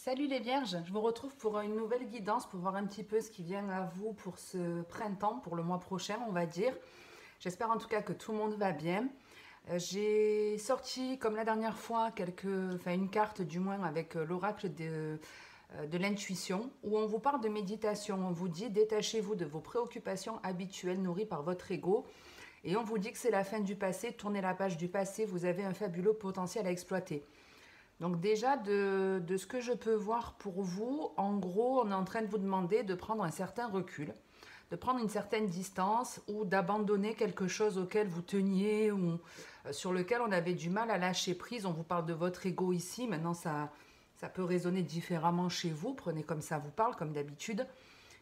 Salut les vierges, je vous retrouve pour une nouvelle guidance pour voir un petit peu ce qui vient à vous pour ce printemps, pour le mois prochain on va dire. J'espère en tout cas que tout le monde va bien. J'ai sorti comme la dernière fois une carte du moins avec l'oracle de l'intuition où on vous parle de méditation. On vous dit détachez-vous de vos préoccupations habituelles nourries par votre ego et on vous dit que c'est la fin du passé, tournez la page du passé, vous avez un fabuleux potentiel à exploiter. Donc déjà, de ce que je peux voir pour vous, en gros, on est en train de vous demander de prendre un certain recul, de prendre une certaine distance ou d'abandonner quelque chose auquel vous teniez ou sur lequel on avait du mal à lâcher prise. On vous parle de votre ego ici, maintenant ça peut résonner différemment chez vous, prenez comme ça vous parle, comme d'habitude.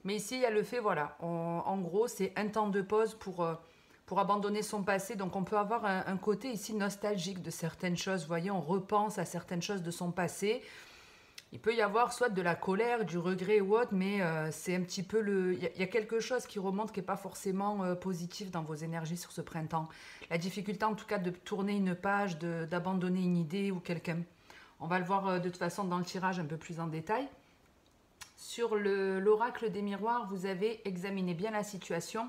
Mais ici, il y a le fait, voilà, en gros, c'est un temps de pause pour abandonner son passé. Donc on peut avoir un côté ici nostalgique de certaines choses. Vous voyez, on repense à certaines choses de son passé. Il peut y avoir soit de la colère, du regret ou autre, mais c'est un petit peu le... Il y a quelque chose qui remonte qui n'est pas forcément positif dans vos énergies sur ce printemps. La difficulté en tout cas de tourner une page, d'abandonner une idée ou quelqu'un. On va le voir de toute façon dans le tirage un peu plus en détail. Sur l'oracle des miroirs, vous avez examiné bien la situation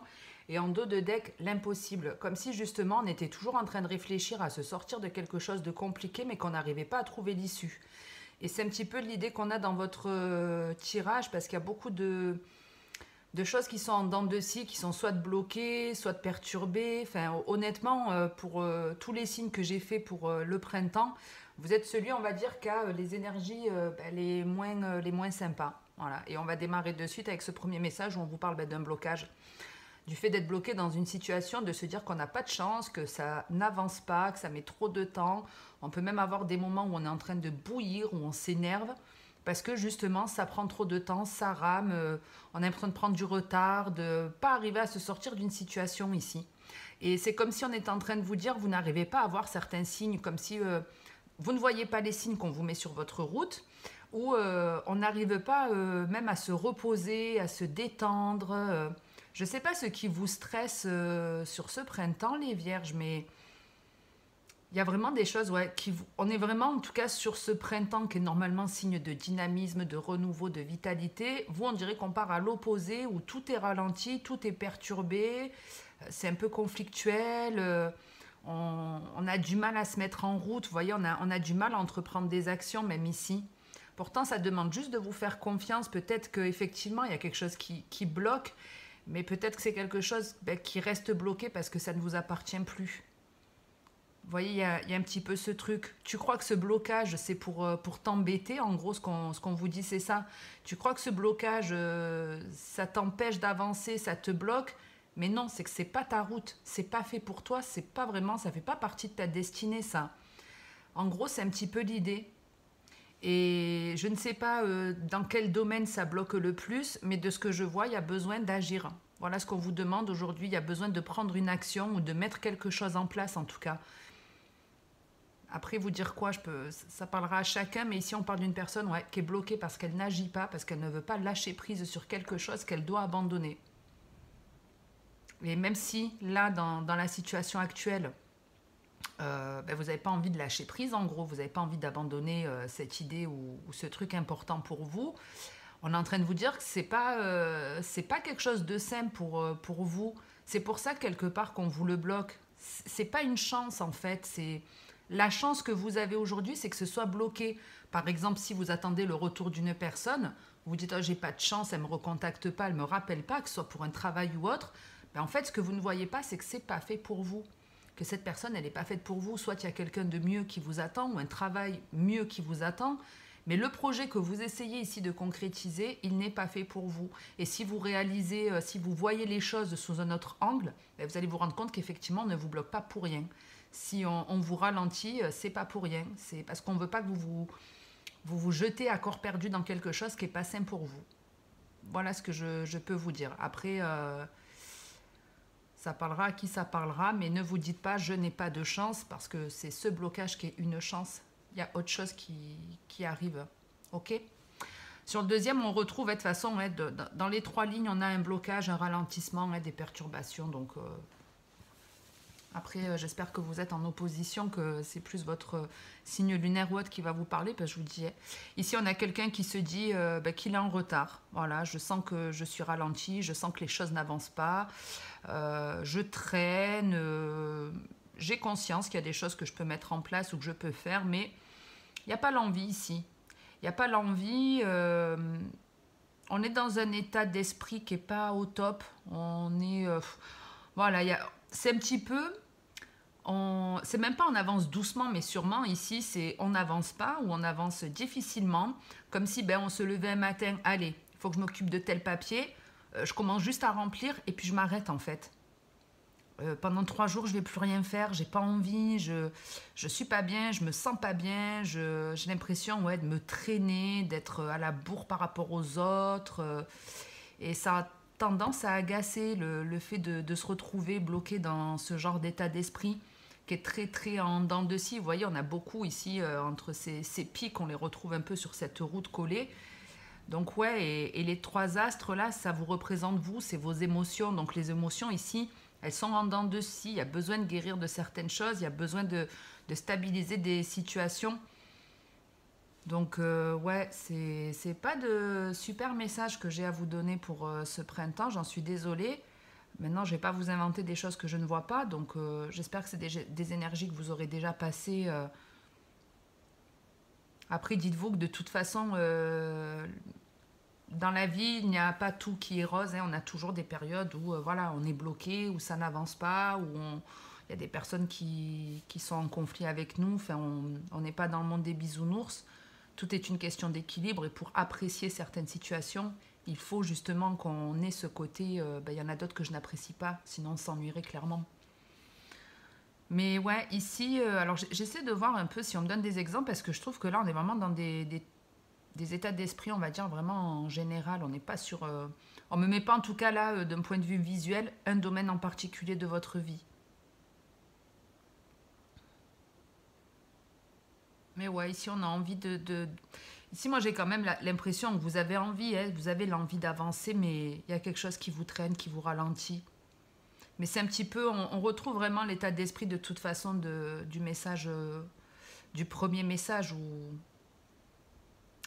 et en dos de deck, l'impossible. Comme si justement on était toujours en train de réfléchir à se sortir de quelque chose de compliqué mais qu'on n'arrivait pas à trouver l'issue. Et c'est un petit peu l'idée qu'on a dans votre tirage parce qu'il y a beaucoup de choses qui sont en dents de scie, qui sont soit bloquées, soit perturbées. Enfin, honnêtement, pour tous les signes que j'ai fait pour le printemps, vous êtes celui, on va dire, qui a les énergies les moins sympas. Voilà. Et on va démarrer de suite avec ce premier message où on vous parle d'un blocage. Du fait d'être bloqué dans une situation, de se dire qu'on n'a pas de chance, que ça n'avance pas, que ça met trop de temps. On peut même avoir des moments où on est en train de bouillir, où on s'énerve, parce que justement, ça prend trop de temps, ça rame, on est en train de prendre du retard, de ne pas arriver à se sortir d'une situation ici. Et c'est comme si on était en train de vous dire, vous n'arrivez pas à voir certains signes, comme si vous ne voyez pas les signes qu'on vous met sur votre route, ou on n'arrive pas même à se reposer, à se détendre. Je ne sais pas ce qui vous stresse sur ce printemps, les vierges, mais il y a vraiment des choses, ouais, on est vraiment en tout cas sur ce printemps qui est normalement signe de dynamisme, de renouveau, de vitalité. Vous, on dirait qu'on part à l'opposé, où tout est ralenti, tout est perturbé, c'est un peu conflictuel, on a du mal à se mettre en route, vous voyez, on a du mal à entreprendre des actions, même ici. Pourtant, ça demande juste de vous faire confiance. Peut-être qu'effectivement, il y a quelque chose qui bloque, mais peut-être que c'est quelque chose qui reste bloqué parce que ça ne vous appartient plus. Vous voyez, il y a un petit peu ce truc. Tu crois que ce blocage, c'est pour t'embêter. En gros, ce qu'on vous dit, c'est ça. Tu crois que ce blocage, ça t'empêche d'avancer, ça te bloque. Mais non, c'est que c'est pas ta route. C'est pas fait pour toi. C'est pas vraiment, ça fait pas partie de ta destinée, ça. En gros, c'est un petit peu l'idée. Et je ne sais pas dans quel domaine ça bloque le plus, mais de ce que je vois, il y a besoin d'agir. Voilà ce qu'on vous demande aujourd'hui. Il y a besoin de prendre une action ou de mettre quelque chose en place, en tout cas. Après, vous dire quoi, ça parlera à chacun, mais ici, on parle d'une personne qui est bloquée parce qu'elle n'agit pas, parce qu'elle ne veut pas lâcher prise sur quelque chose qu'elle doit abandonner. Et même si, là, dans la situation actuelle, vous n'avez pas envie de lâcher prise, en gros, vous n'avez pas envie d'abandonner cette idée ou ce truc important pour vous. On est en train de vous dire que c'est pas quelque chose de simple pour vous. C'est pour ça quelque part qu'on vous le bloque. C'est pas une chance en fait. C'est la chance que vous avez aujourd'hui, c'est que ce soit bloqué. Par exemple, si vous attendez le retour d'une personne, vous dites oh, j'ai pas de chance, elle me recontacte pas, elle me rappelle pas, que ce soit pour un travail ou autre. En fait, ce que vous ne voyez pas, c'est que c'est pas fait pour vous. Que cette personne, elle n'est pas faite pour vous. Soit il y a quelqu'un de mieux qui vous attend ou un travail mieux qui vous attend. Mais le projet que vous essayez ici de concrétiser, il n'est pas fait pour vous. Et si vous réalisez, si vous voyez les choses sous un autre angle, vous allez vous rendre compte qu'effectivement, on ne vous bloque pas pour rien. Si on vous ralentit, c'est pas pour rien. C'est parce qu'on ne veut pas que vous jetez à corps perdu dans quelque chose qui n'est pas sain pour vous. Voilà ce que je peux vous dire. Après, ça parlera à qui ça parlera, mais ne vous dites pas je n'ai pas de chance parce que c'est ce blocage qui est une chance. Il y a autre chose qui arrive. Ok. Sur le deuxième, on retrouve de toute façon, dans les trois lignes, on a un blocage, un ralentissement, des perturbations. Donc, Après, j'espère que vous êtes en opposition, que c'est plus votre signe lunaire ou autre qui va vous parler, parce que je vous dis, ici on a quelqu'un qui se dit qu'il est en retard. Voilà, je sens que je suis ralenti, je sens que les choses n'avancent pas, je traîne, j'ai conscience qu'il y a des choses que je peux mettre en place ou que je peux faire, mais il n'y a pas l'envie ici. Il n'y a pas l'envie. On est dans un état d'esprit qui n'est pas au top. On est. Voilà, c'est un petit peu. C'est même pas on avance doucement, mais sûrement. Ici, c'est on n'avance pas ou on avance difficilement. Comme si on se levait un matin. Allez, il faut que je m'occupe de tel papier. Je commence juste à remplir et puis je m'arrête en fait. Pendant 3 jours, je vais plus rien faire, j'ai pas envie, je suis pas bien, je me sens pas bien, j'ai l'impression de me traîner, d'être à la bourre par rapport aux autres. Et ça a tendance à agacer le fait de se retrouver bloqué dans ce genre d'état d'esprit qui est très très en dents de scie. Vous voyez, on a beaucoup ici, entre ces pics, on les retrouve un peu sur cette route collée. Donc ouais, et les 3 astres là, ça vous représente vous, c'est vos émotions. Donc les émotions ici, elles sont en dents de scie. Il y a besoin de guérir de certaines choses, il y a besoin de stabiliser des situations. Donc ouais, c'est pas de super message que j'ai à vous donner pour ce printemps, j'en suis désolée. Maintenant, je vais pas vous inventer des choses que je ne vois pas, donc j'espère que c'est des énergies que vous aurez déjà passées. Après, dites-vous que de toute façon, dans la vie, il n'y a pas tout qui est rose. On a toujours des périodes où voilà, on est bloqué, où ça n'avance pas, il y a des personnes qui sont en conflit avec nous. Enfin, on n'est pas dans le monde des bisounours. Tout est une question d'équilibre. Et pour apprécier certaines situations, il faut justement qu'on ait ce côté. Il y en a d'autres que je n'apprécie pas, sinon on s'ennuierait clairement. Mais ouais, ici, alors j'essaie de voir un peu si on me donne des exemples, parce que je trouve que là, on est vraiment dans des états d'esprit, on va dire vraiment en général. On n'est pas sur. On me met pas en tout cas là, d'un point de vue visuel, un domaine en particulier de votre vie. Mais ouais, ici on a envie Ici, moi j'ai quand même l'impression que vous avez envie, vous avez l'envie d'avancer, mais il y a quelque chose qui vous traîne, qui vous ralentit. Mais c'est un petit peu, on retrouve vraiment l'état d'esprit de toute façon du message, du premier message où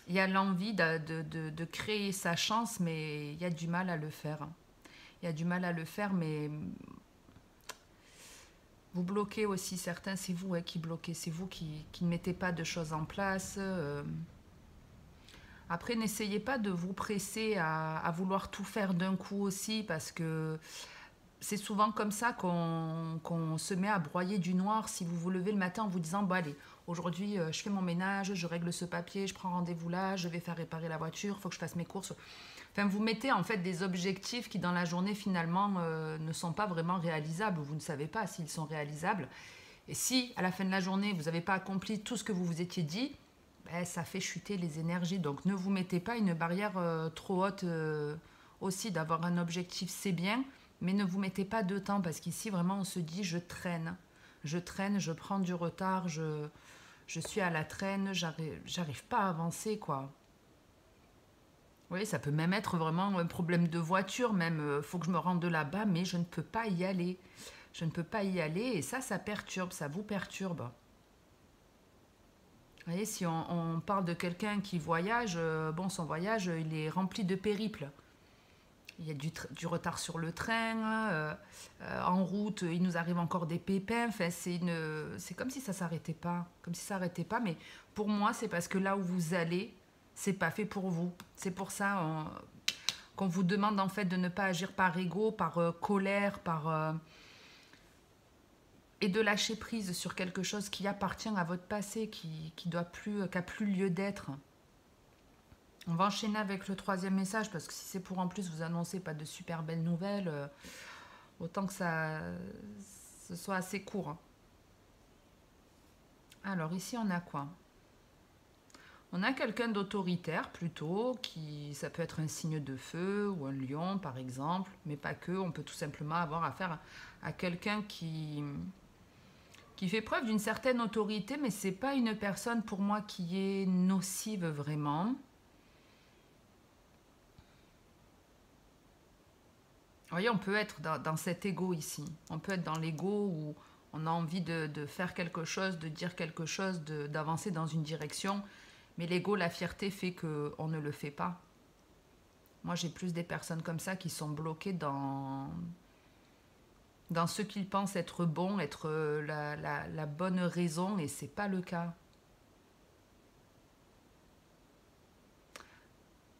il y a l'envie de créer sa chance, mais il y a du mal à le faire. Il y a du mal à le faire, mais vous bloquez aussi certains, c'est vous qui bloquez, c'est vous qui ne mettez pas de choses en place. Après, n'essayez pas de vous presser à vouloir tout faire d'un coup aussi, parce que c'est souvent comme ça qu'on se met à broyer du noir. Si vous vous levez le matin en vous disant, bon allez, aujourd'hui je fais mon ménage, je règle ce papier, je prends rendez-vous là, je vais faire réparer la voiture, il faut que je fasse mes courses. Enfin, vous mettez en fait des objectifs qui dans la journée finalement ne sont pas vraiment réalisables. Vous ne savez pas s'ils sont réalisables. Et si à la fin de la journée vous n'avez pas accompli tout ce que vous vous étiez dit, ça fait chuter les énergies. Donc ne vous mettez pas une barrière trop haute aussi. D'avoir un objectif, c'est bien, mais ne vous mettez pas de temps, parce qu'ici vraiment on se dit je traîne, je prends du retard, je suis à la traîne, j'arrive pas à avancer quoi. Oui, ça peut même être vraiment un problème de voiture, même faut que je me rende là-bas, mais je ne peux pas y aller. Je ne peux pas y aller, et ça perturbe, ça vous perturbe. Vous voyez, si on parle de quelqu'un qui voyage, bon, son voyage, il est rempli de périples. Il y a du retard sur le train, en route, il nous arrive encore des pépins. Enfin, c'est comme si ça s'arrêtait pas, comme si ça s'arrêtait pas. Mais pour moi, c'est parce que là où vous allez, c'est pas fait pour vous. C'est pour ça qu'on vous demande en fait de ne pas agir par ego, par colère, et de lâcher prise sur quelque chose qui appartient à votre passé, qui a plus lieu d'être. On va enchaîner avec le troisième message, parce que si c'est pour en plus vous annoncer pas de super belles nouvelles, autant que ce soit assez court. Alors ici on a quoi? On a quelqu'un d'autoritaire plutôt, ça peut être un signe de feu ou un lion par exemple, mais pas que. On peut tout simplement avoir affaire à quelqu'un qui fait preuve d'une certaine autorité, mais c'est pas une personne pour moi qui est nocive vraiment. Vous voyez, on peut être dans cet ego ici. On peut être dans l'ego où On a envie de faire quelque chose, de dire quelque chose, d'avancer dans une direction. Mais l'ego, la fierté fait qu'on ne le fait pas. Moi, j'ai plus des personnes comme ça qui sont bloquées dans ce qu'ils pensent être bon, être la bonne raison, et c'est pas le cas.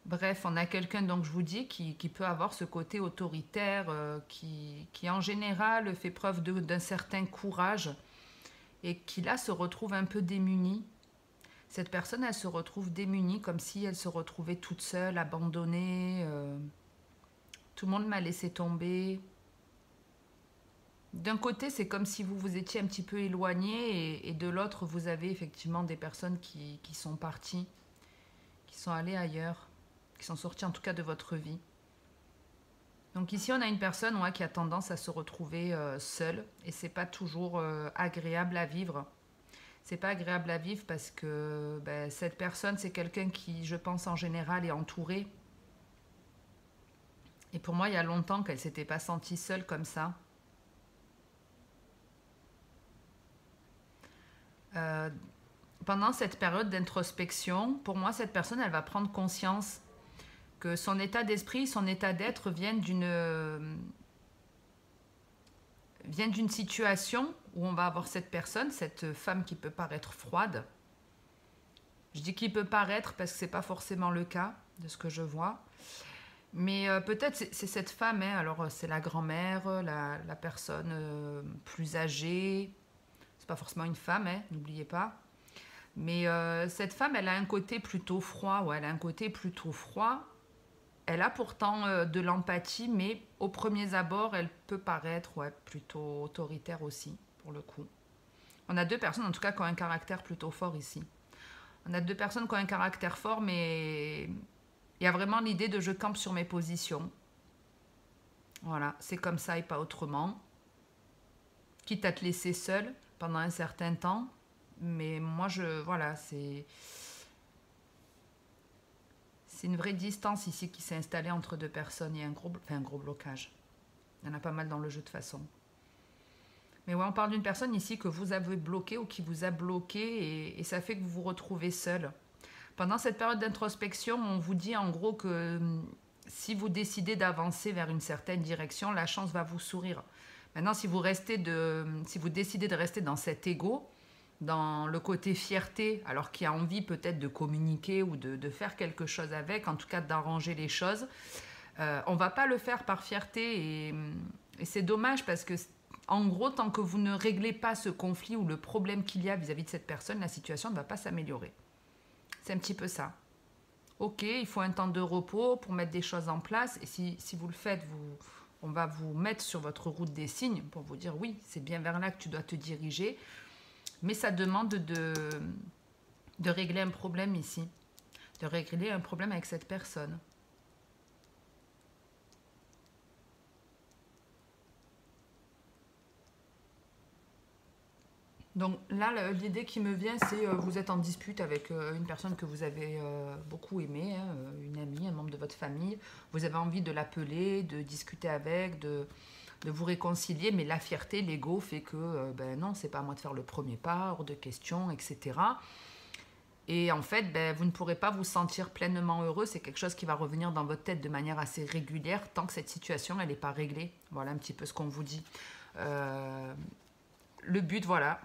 Bref, on a quelqu'un, donc je vous dis, qui peut avoir ce côté autoritaire, qui en général fait preuve d'un certain courage et qui là se retrouve un peu démunie. Cette personne, elle se retrouve démunie, comme si elle se retrouvait toute seule, abandonnée. Tout le monde m'a laissé tomber. D'un côté, c'est comme si vous vous étiez un petit peu éloigné, et de l'autre, vous avez effectivement des personnes qui sont parties, qui sont allées ailleurs, qui sont sorties en tout cas de votre vie. Donc ici, on a une personne qui a tendance à se retrouver seule, et c'est pas toujours agréable à vivre. C'est pas agréable à vivre parce que cette personne, c'est quelqu'un qui, je pense, en général, est entouré. Et pour moi, il y a longtemps qu'elle s'était pas sentie seule comme ça. Pendant cette période d'introspection, pour moi, cette personne, elle va prendre conscience que son état d'esprit, son état d'être viennent d'une situation où on va avoir cette personne, cette femme qui peut paraître froide. Je dis qu'il peut paraître parce que ce n'est pas forcément le cas de ce que je vois. Mais peut-être c'est cette femme, hein, alors c'est la grand-mère, la personne plus âgée. C'est pas forcément une femme, hein, n'oubliez pas. Mais cette femme, elle a un côté plutôt froid, elle a un côté plutôt froid. Elle a pourtant de l'empathie, mais au premier abord, elle peut paraître plutôt autoritaire aussi, pour le coup. On a deux personnes, en tout cas, qui ont un caractère plutôt fort ici. On a deux personnes qui ont un caractère fort, mais il y a vraiment l'idée de je campe sur mes positions. Voilà, c'est comme ça et pas autrement. Quitte à te laisser seule pendant un certain temps. Mais moi, voilà, c'est une vraie distance ici qui s'est installée entre deux personnes. Il y a un gros blocage. Il y en a pas mal dans le jeu de façon. Mais ouais, on parle d'une personne ici que vous avez bloquée ou qui vous a bloqué, et ça fait que vous vous retrouvez seul. Pendant cette période d'introspection, on vous dit en gros que si vous décidez d'avancer vers une certaine direction, la chance va vous sourire. Maintenant, si vous décidez de rester dans cet ego, dans le côté fierté, alors qu'il a envie peut-être de communiquer ou de faire quelque chose avec, en tout cas d'arranger les choses, on ne va pas le faire par fierté, et c'est dommage parce que, en gros, tant que vous ne réglez pas ce conflit ou le problème qu'il y a vis-à-vis de cette personne, la situation ne va pas s'améliorer. C'est un petit peu ça. Ok, il faut un temps de repos pour mettre des choses en place, et si vous le faites, on va vous mettre sur votre route des signes pour vous dire oui, c'est bien vers là que tu dois te diriger. Mais ça demande de régler un problème ici, de régler un problème avec cette personne. Donc là, l'idée qui me vient, c'est vous êtes en dispute avec une personne que vous avez beaucoup aimée, hein, une amie, un membre de votre famille. Vous avez envie de l'appeler, de discuter avec, de vous réconcilier, mais la fierté, l'ego fait que non, c'est pas à moi de faire le premier pas, hors de question, etc. Et en fait, vous ne pourrez pas vous sentir pleinement heureux. C'est quelque chose qui va revenir dans votre tête de manière assez régulière tant que cette situation, elle n'est pas réglée. Voilà un petit peu ce qu'on vous dit. Le but, voilà.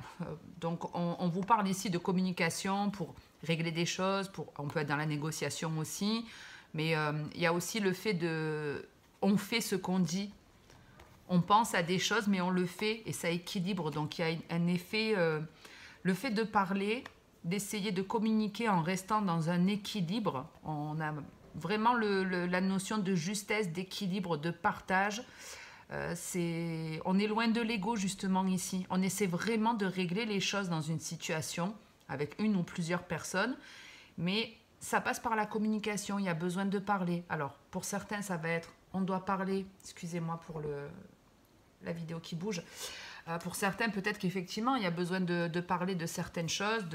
Donc, on vous parle ici de communication pour régler des choses. On peut être dans la négociation aussi. Mais il y a aussi le fait on fait ce qu'on dit. On pense à des choses, mais on le fait et ça équilibre. Donc, il y a un effet... le fait de parler, d'essayer de communiquer en restant dans un équilibre. On a vraiment la notion de justesse, d'équilibre, de partage. On est loin de l'ego justement ici. On essaie vraiment de régler les choses dans une situation avec une ou plusieurs personnes, mais ça passe par la communication, il y a besoin de parler. Alors pour certains ça va être on doit parler, excusez-moi pour la vidéo qui bouge, pour certains peut-être qu'effectivement il y a besoin de parler de certaines choses,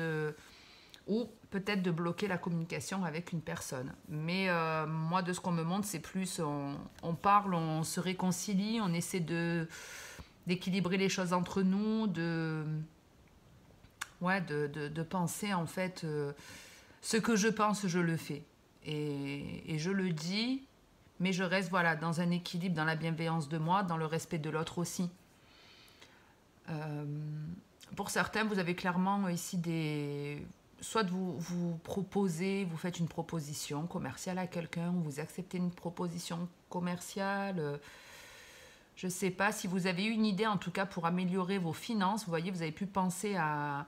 ou peut-être de bloquer la communication avec une personne. Mais moi, de ce qu'on me montre, c'est plus on parle, on se réconcilie, on essaie de d'équilibrer les choses entre nous, ouais, de penser en fait, ce que je pense, je le fais. Et je le dis, mais je reste voilà, dans un équilibre, dans la bienveillance de moi, dans le respect de l'autre aussi. Euh, pour certains, vous avez clairement ici des... Soit vous proposez, vous faites une proposition commerciale à quelqu'un, ou vous acceptez une proposition commerciale. Je ne sais pas si vous avez eu une idée, en tout cas, pour améliorer vos finances. Vous voyez, vous avez pu penser à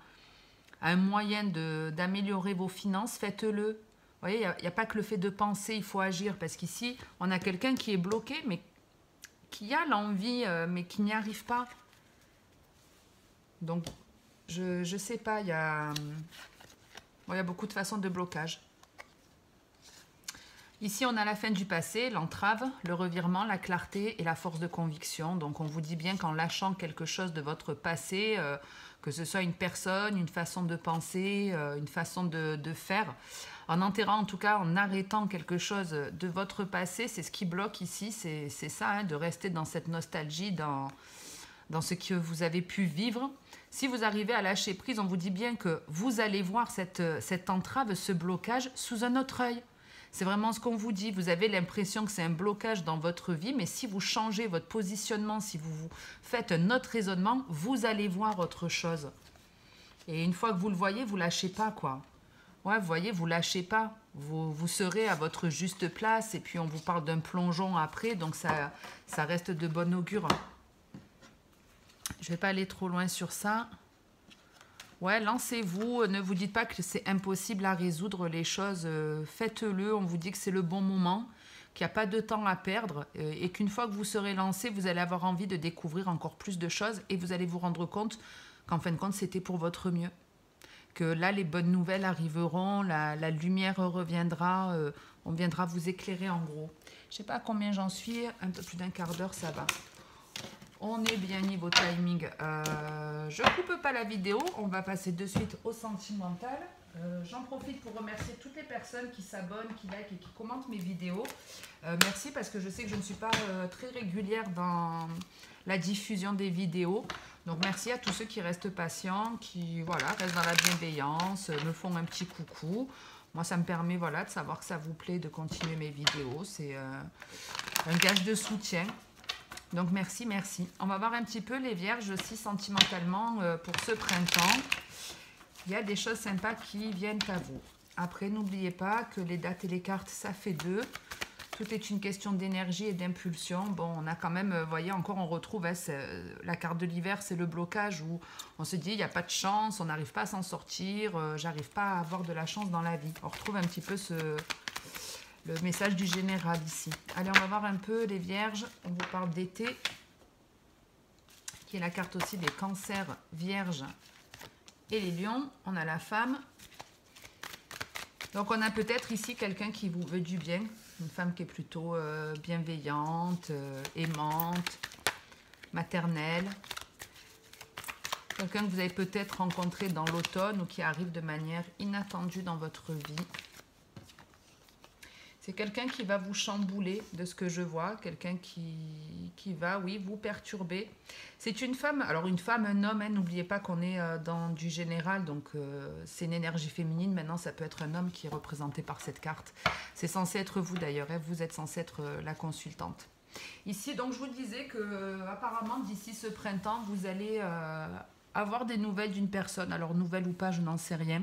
un moyen d'améliorer vos finances, faites-le. Vous voyez, il n'y a pas que le fait de penser, il faut agir. Parce qu'ici, on a quelqu'un qui est bloqué, mais qui a l'envie, mais qui n'y arrive pas. Donc, je ne sais pas, il y a beaucoup de façons de blocage. Ici, on a la fin du passé, l'entrave, le revirement, la clarté et la force de conviction. Donc, on vous dit bien qu'en lâchant quelque chose de votre passé, que ce soit une personne, une façon de penser, une façon de faire, en enterrant, en tout cas, en arrêtant quelque chose de votre passé, c'est ce qui bloque ici, c'est ça, hein, de rester dans cette nostalgie, dans ce que vous avez pu vivre. Si vous arrivez à lâcher prise, on vous dit bien que vous allez voir cette entrave, ce blocage sous un autre œil. C'est vraiment ce qu'on vous dit. Vous avez l'impression que c'est un blocage dans votre vie, mais si vous changez votre positionnement, si vous faites un autre raisonnement, vous allez voir autre chose. Et une fois que vous le voyez, vous lâchez pas, quoi. Ouais, vous voyez, vous lâchez pas. Vous serez à votre juste place, et puis on vous parle d'un plongeon après, donc ça reste de bon augure. Je vais pas aller trop loin sur ça. Ouais, lancez-vous, ne vous dites pas que c'est impossible à résoudre les choses, faites-le, on vous dit que c'est le bon moment, qu'il n'y a pas de temps à perdre et qu'une fois que vous serez lancé, vous allez avoir envie de découvrir encore plus de choses et vous allez vous rendre compte qu'en fin de compte, c'était pour votre mieux. Que là, les bonnes nouvelles arriveront, la lumière reviendra, on viendra vous éclairer en gros. Je ne sais pas combien j'en suis, un peu plus d'un quart d'heure, ça va. On est bien niveau timing. Je ne coupe pas la vidéo. On va passer de suite au sentimental. J'en profite pour remercier toutes les personnes qui s'abonnent, qui likent et qui commentent mes vidéos. Merci parce que je sais que je ne suis pas très régulière dans la diffusion des vidéos. Donc merci à tous ceux qui restent patients, qui voilà, restent dans la bienveillance, me font un petit coucou. Moi, ça me permet voilà, de savoir que ça vous plaît de continuer mes vidéos. C'est un gage de soutien. Donc merci, merci. On va voir un petit peu les vierges aussi sentimentalement pour ce printemps. Il y a des choses sympas qui viennent à vous. Après, n'oubliez pas que les dates et les cartes, ça fait deux. Tout est une question d'énergie et d'impulsion. Bon, on a quand même, vous voyez, encore on retrouve la carte de l'hiver, c'est le blocage où on se dit, il n'y a pas de chance, on n'arrive pas à s'en sortir, j'arrive pas à avoir de la chance dans la vie. On retrouve un petit peu le message du général ici. Allez, on va voir un peu les vierges. On vous parle d'été, qui est la carte aussi des cancers, vierges et les lions. On a la femme. Donc, on a peut-être ici quelqu'un qui vous veut du bien. Une femme qui est plutôt bienveillante, aimante, maternelle. Quelqu'un que vous avez peut-être rencontré dans l'automne ou qui arrive de manière inattendue dans votre vie. C'est quelqu'un qui va vous chambouler de ce que je vois, quelqu'un qui va, oui, vous perturber. C'est une femme, alors une femme, un homme, hein, n'oubliez pas qu'on est dans du général, donc c'est une énergie féminine. Maintenant, ça peut être un homme qui est représenté par cette carte. C'est censé être vous d'ailleurs, hein, vous êtes censé être la consultante. Ici, donc, je vous disais que apparemment d'ici ce printemps, vous allez avoir des nouvelles d'une personne. Alors, nouvelles ou pas, je n'en sais rien.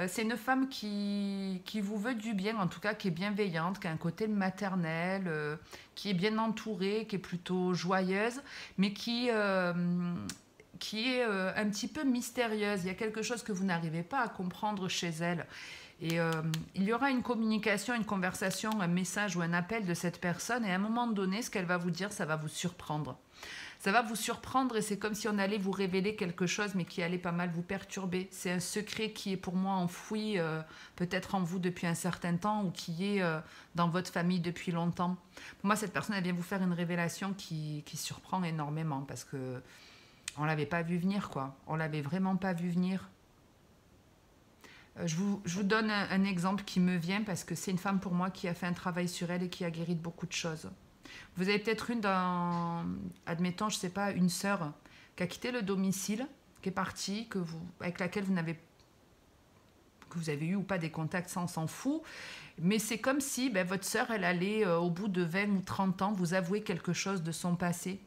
C'est une femme qui vous veut du bien, en tout cas qui est bienveillante, qui a un côté maternel, qui est bien entourée, qui est plutôt joyeuse, mais qui est un petit peu mystérieuse. Il y a quelque chose que vous n'arrivez pas à comprendre chez elle. Et il y aura une communication, une conversation, un message ou un appel de cette personne, et à un moment donné, ce qu'elle va vous dire, ça va vous surprendre. Ça va vous surprendre et c'est comme si on allait vous révéler quelque chose mais qui allait pas mal vous perturber. C'est un secret qui est pour moi enfoui peut-être en vous depuis un certain temps ou qui est dans votre famille depuis longtemps. Pour moi, cette personne, elle vient vous faire une révélation qui surprend énormément parce que on l'avait pas vu venir, quoi. On l'avait vraiment pas vu venir. Je vous donne un exemple qui me vient parce que c'est une femme pour moi qui a fait un travail sur elle et qui a guéri de beaucoup de choses. Vous avez peut-être admettons, je sais pas, une sœur qui a quitté le domicile, qui est partie, avec laquelle que vous avez eu ou pas des contacts, ça on s'en fout. Mais c'est comme si votre sœur, elle allait, au bout de 20 ou 30 ans, vous avouer quelque chose de son passé.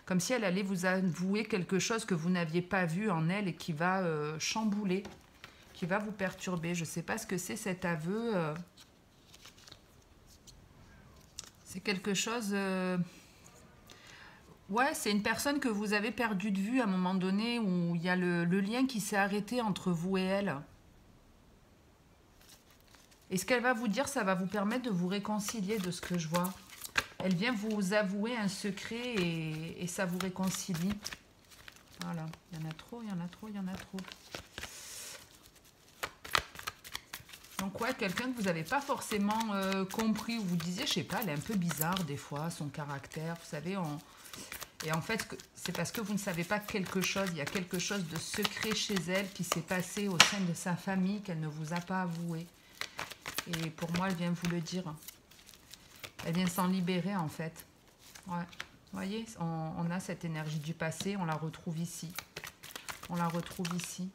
Comme si elle allait vous avouer quelque chose que vous n'aviez pas vu en elle et qui va chambouler, qui va vous perturber. Je ne sais pas ce que c'est cet aveu. C'est quelque chose... Ouais, c'est une personne que vous avez perdue de vue à un moment donné où il y a le lien qui s'est arrêté entre vous et elle. Et ce qu'elle va vous dire, ça va vous permettre de vous réconcilier de ce que je vois. Elle vient vous avouer un secret et ça vous réconcilie. Voilà, il y en a trop, il y en a trop, il y en a trop. Donc ouais, quelqu'un que vous n'avez pas forcément compris, ou vous disiez, je sais pas, elle est un peu bizarre des fois, son caractère, vous savez, et en fait, c'est parce que vous ne savez pas quelque chose, il y a quelque chose de secret chez elle qui s'est passé au sein de sa famille qu'elle ne vous a pas avoué. Et pour moi, elle vient vous le dire. Elle vient s'en libérer, en fait. Ouais. Vous voyez, on a cette énergie du passé, on la retrouve ici. On la retrouve ici.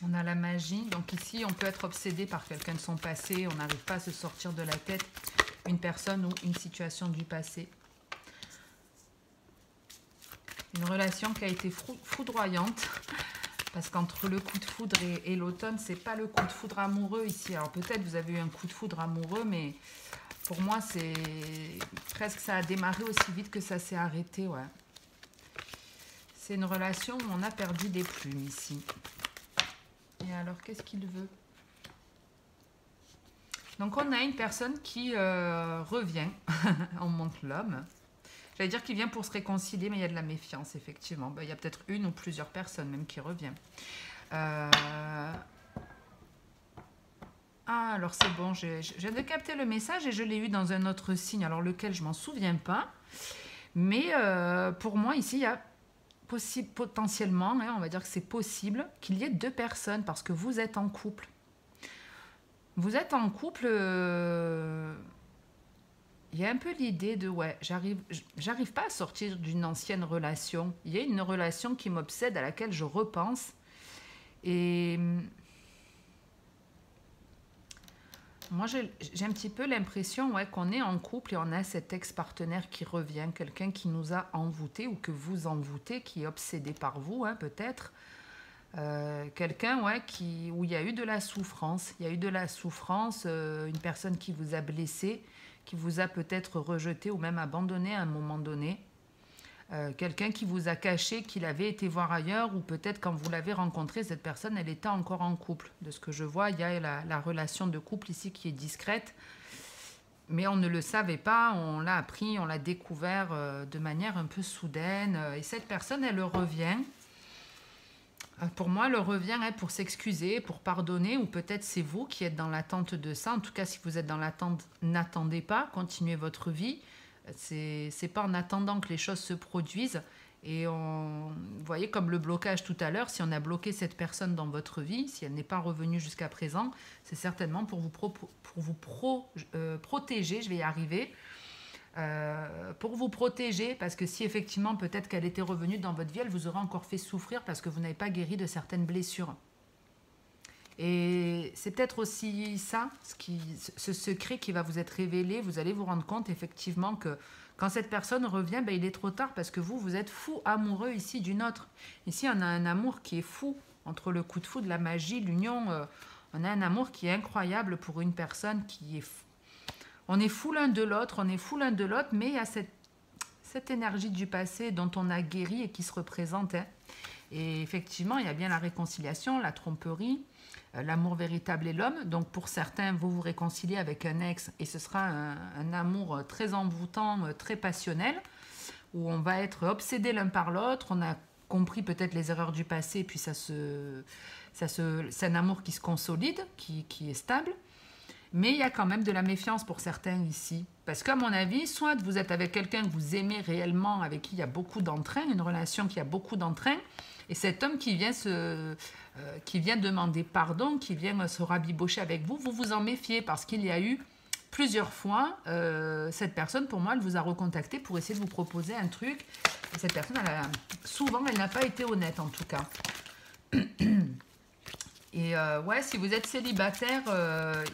On a la magie. Donc ici, on peut être obsédé par quelqu'un de son passé. On n'arrive pas à se sortir de la tête une personne ou une situation du passé. Une relation qui a été foudroyante. Parce qu'entre le coup de foudre et l'automne, c'est pas le coup de foudre amoureux ici. Alors peut-être vous avez eu un coup de foudre amoureux, mais pour moi, c'est presque ça a démarré aussi vite que ça s'est arrêté. Ouais. C'est une relation où on a perdu des plumes ici. Et alors, qu'est-ce qu'il veut? Donc on a une personne qui revient. On monte l'homme. J'allais dire qu'il vient pour se réconcilier, mais il y a de la méfiance, effectivement. Il y a peut-être une ou plusieurs personnes même qui reviennent. Ah, alors c'est bon, je viens de capter le message et je l'ai eu dans un autre signe, alors lequel je ne m'en souviens pas. Mais pour moi, ici, il y a potentiellement, on va dire que c'est possible qu'il y ait deux personnes parce que vous êtes en couple. Vous êtes en couple... il y a un peu l'idée de, ouais, j'arrive pas à sortir d'une ancienne relation. Il y a une relation qui m'obsède, à laquelle je repense. Et moi, j'ai un petit peu l'impression qu'on est en couple et on a cet ex-partenaire qui revient, quelqu'un qui nous a envoûtés ou que vous envoûtez, qui est obsédé par vous, peut-être. Quelqu'un où il y a eu de la souffrance. Il y a eu de la souffrance, une personne qui vous a blessé, qui vous a peut-être rejeté ou même abandonné à un moment donné. Quelqu'un qui vous a caché qu'il avait été voir ailleurs ou peut-être quand vous l'avez rencontré, cette personne, elle était encore en couple. De ce que je vois, il y a la relation de couple ici qui est discrète. Mais on ne le savait pas, on l'a appris, on l'a découvert de manière un peu soudaine. Et cette personne, elle revient. Pour moi, elle revient pour s'excuser, pour pardonner, ou peut-être c'est vous qui êtes dans l'attente de ça. En tout cas, si vous êtes dans l'attente, n'attendez pas, continuez votre vie. C'est pas en attendant que les choses se produisent. Et vous voyez, comme le blocage tout à l'heure, si on a bloqué cette personne dans votre vie, si elle n'est pas revenue jusqu'à présent, c'est certainement pour vous protéger, je vais y arriver, pour vous protéger, parce que si effectivement peut-être qu'elle était revenue dans votre vie, elle vous aurait encore fait souffrir parce que vous n'avez pas guéri de certaines blessures. Et c'est peut-être aussi ça, ce secret qui va vous être révélé. Vous allez vous rendre compte effectivement que quand cette personne revient, il est trop tard parce que vous êtes fou amoureux ici d'une autre. Ici, on a un amour qui est fou, entre le coup de foudre, la magie, l'union. On a un amour qui est incroyable pour une personne qui est... On est fou l'un de l'autre, mais il y a cette énergie du passé dont on a guéri et qui se représente. Et effectivement, il y a bien la réconciliation, la tromperie, l'amour véritable et l'homme. Donc pour certains, vous vous réconciliez avec un ex et ce sera un amour très envoûtant, très passionnel, où on va être obsédé l'un par l'autre. On a compris peut-être les erreurs du passé et puis c'est un amour qui se consolide, qui est stable. Mais il y a quand même de la méfiance pour certains ici. Parce qu'à mon avis, soit vous êtes avec quelqu'un que vous aimez réellement, avec qui il y a beaucoup d'entrain, une relation qui a beaucoup d'entrain, et cet homme qui vient demander pardon, qui vient se rabibocher avec vous, vous vous en méfiez parce qu'il y a eu plusieurs fois, cette personne, pour moi, elle vous a recontacté pour essayer de vous proposer un truc. Et cette personne, souvent, elle n'a pas été honnête, en tout cas. Et ouais, si vous êtes célibataire,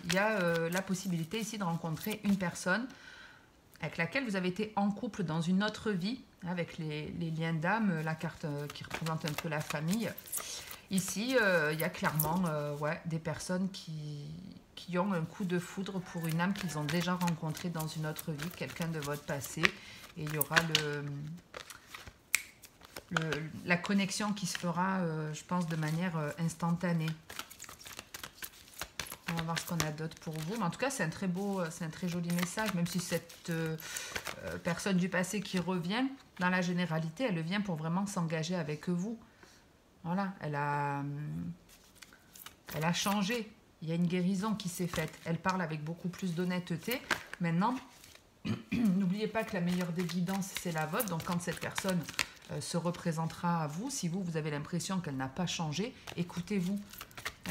il y a la possibilité ici de rencontrer une personne avec laquelle vous avez été en couple dans une autre vie, avec les liens d'âme, la carte qui représente un peu la famille. Ici, il y a clairement ouais, des personnes qui ont un coup de foudre pour une âme qu'ils ont déjà rencontrée dans une autre vie, quelqu'un de votre passé. Et il y aura la connexion qui se fera, je pense, de manière instantanée. On va voir ce qu'on a d'autre pour vous. Mais en tout cas, c'est un très beau, c'est un très joli message, même si cette personne du passé qui revient, dans la généralité, elle vient pour vraiment s'engager avec vous. Voilà, elle a changé. Il y a une guérison qui s'est faite. Elle parle avec beaucoup plus d'honnêteté. Maintenant, n'oubliez pas que la meilleure des guidances, c'est la vôtre. Donc, quand cette personne se représentera à vous, si vous avez l'impression qu'elle n'a pas changé, écoutez-vous.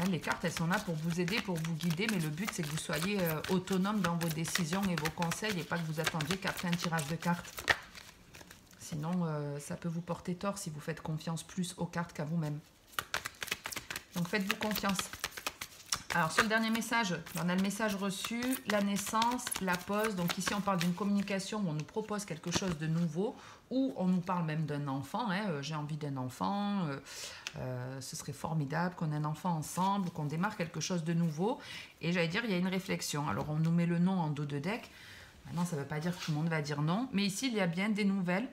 Hein, les cartes, elles sont là pour vous aider, pour vous guider, mais le but, c'est que vous soyez autonome dans vos décisions et vos conseils et pas que vous attendiez qu'après un tirage de cartes. Sinon, ça peut vous porter tort si vous faites confiance plus aux cartes qu'à vous-même. Donc, faites-vous confiance. Alors, sur le dernier message, on a le message reçu, la naissance, la pause. Donc, ici, on parle d'une communication où on nous propose quelque chose de nouveau ou on nous parle même d'un enfant. Hein, j'ai envie d'un enfant, ce serait formidable qu'on ait un enfant ensemble, qu'on démarre quelque chose de nouveau. Et j'allais dire, il y a une réflexion. Alors, on nous met le non en dos de deck. Maintenant, ça ne veut pas dire que tout le monde va dire non. Mais ici, il y a bien des nouvelles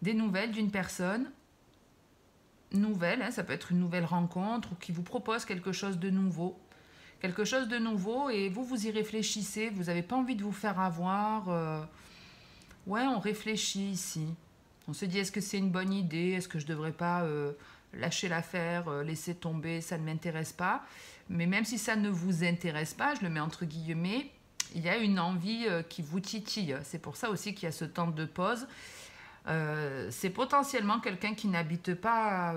d'une personne nouvelle, hein, ça peut être une nouvelle rencontre ou qui vous propose quelque chose de nouveau. Quelque chose de nouveau et vous y réfléchissez, vous n'avez pas envie de vous faire avoir. Ouais, on réfléchit ici. On se dit, est-ce que c'est une bonne idée? Est-ce que je ne devrais pas lâcher l'affaire, laisser tomber? Ça ne m'intéresse pas. Mais même si ça ne vous intéresse pas, je le mets entre guillemets, il y a une envie qui vous titille. C'est pour ça aussi qu'il y a ce temps de pause. C'est potentiellement quelqu'un qui n'habite pas,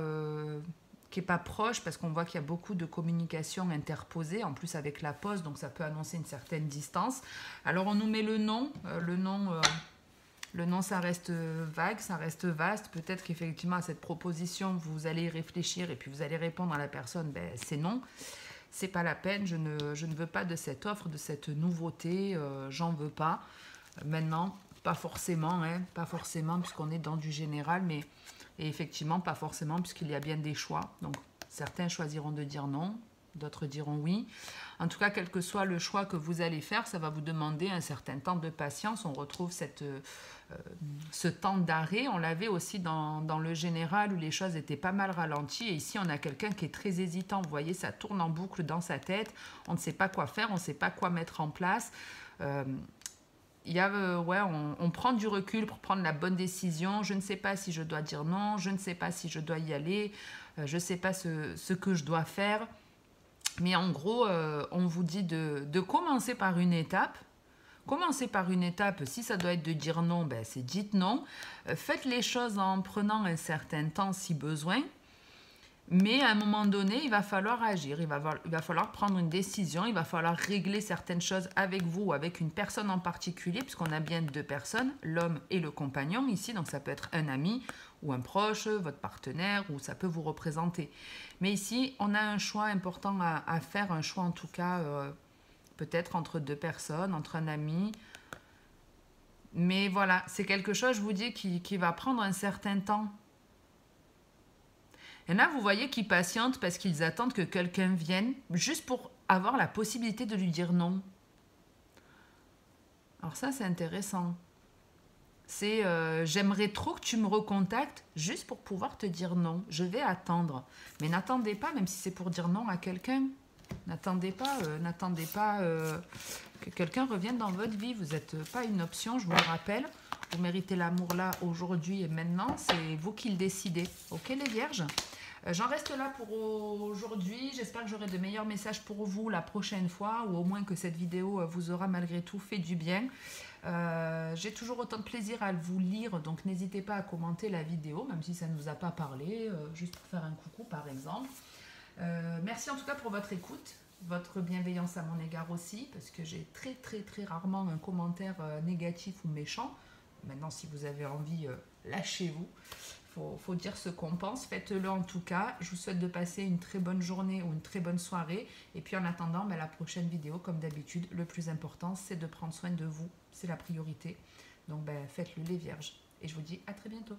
qui n'est pas proche, parce qu'on voit qu'il y a beaucoup de communication interposée, en plus avec la pause, donc ça peut annoncer une certaine distance. Alors on nous met le nom, le nom ça reste vague, ça reste vaste, peut-être qu'effectivement à cette proposition vous allez y réfléchir et puis vous allez répondre à la personne, ben, c'est non, c'est pas la peine, je ne veux pas de cette offre, de cette nouveauté, j'en veux pas. Maintenant, pas forcément, hein, pas forcément puisqu'on est dans du général, mais et effectivement pas forcément puisqu'il y a bien des choix. Donc certains choisiront de dire non, d'autres diront oui. En tout cas, quel que soit le choix que vous allez faire, ça va vous demander un certain temps de patience. On retrouve ce temps d'arrêt. On l'avait aussi dans le général où les choses étaient pas mal ralenties. Et ici, on a quelqu'un qui est très hésitant. Vous voyez, ça tourne en boucle dans sa tête. On ne sait pas quoi faire, on ne sait pas quoi mettre en place. Il y a, ouais, on prend du recul pour prendre la bonne décision. Je ne sais pas si je dois dire non, je ne sais pas si je dois y aller, je ne sais pas ce que je dois faire. Mais en gros, on vous dit de commencer par une étape. Commencez par une étape, si ça doit être de dire non, ben c'est dites non. Faites les choses en prenant un certain temps si besoin. Mais à un moment donné, il va falloir agir, il va falloir prendre une décision, il va falloir régler certaines choses avec vous ou avec une personne en particulier, puisqu'on a bien deux personnes, l'homme et le compagnon ici, donc ça peut être un ami ou un proche, votre partenaire, ou ça peut vous représenter. Mais ici, on a un choix important à faire, un choix en tout cas, peut-être entre deux personnes, entre un ami. Mais voilà, c'est quelque chose, je vous dis, qui va prendre un certain temps. Et là, vous voyez qu'ils patientent parce qu'ils attendent que quelqu'un vienne juste pour avoir la possibilité de lui dire non. Alors ça, c'est intéressant. C'est j'aimerais trop que tu me recontactes juste pour pouvoir te dire non. Je vais attendre. Mais n'attendez pas, même si c'est pour dire non à quelqu'un. N'attendez pas que quelqu'un revienne dans votre vie. Vous n'êtes pas une option, je vous le rappelle. Vous méritez l'amour là, aujourd'hui et maintenant. C'est vous qui le décidez. Ok les vierges? J'en reste là pour aujourd'hui. J'espère que j'aurai de meilleurs messages pour vous la prochaine fois, ou au moins que cette vidéo vous aura malgré tout fait du bien. J'ai toujours autant de plaisir à vous lire, donc n'hésitez pas à commenter la vidéo, même si ça ne vous a pas parlé, juste pour faire un coucou par exemple. Merci en tout cas pour votre écoute. votre bienveillance à mon égard aussi, parce que j'ai très rarement un commentaire négatif ou méchant. Maintenant, si vous avez envie, lâchez-vous. Faut dire ce qu'on pense, faites-le en tout cas. Je vous souhaite de passer une très bonne journée ou une très bonne soirée. Et puis en attendant, la prochaine vidéo, comme d'habitude, le plus important, c'est de prendre soin de vous. C'est la priorité. Donc faites-le les vierges. Et je vous dis à très bientôt.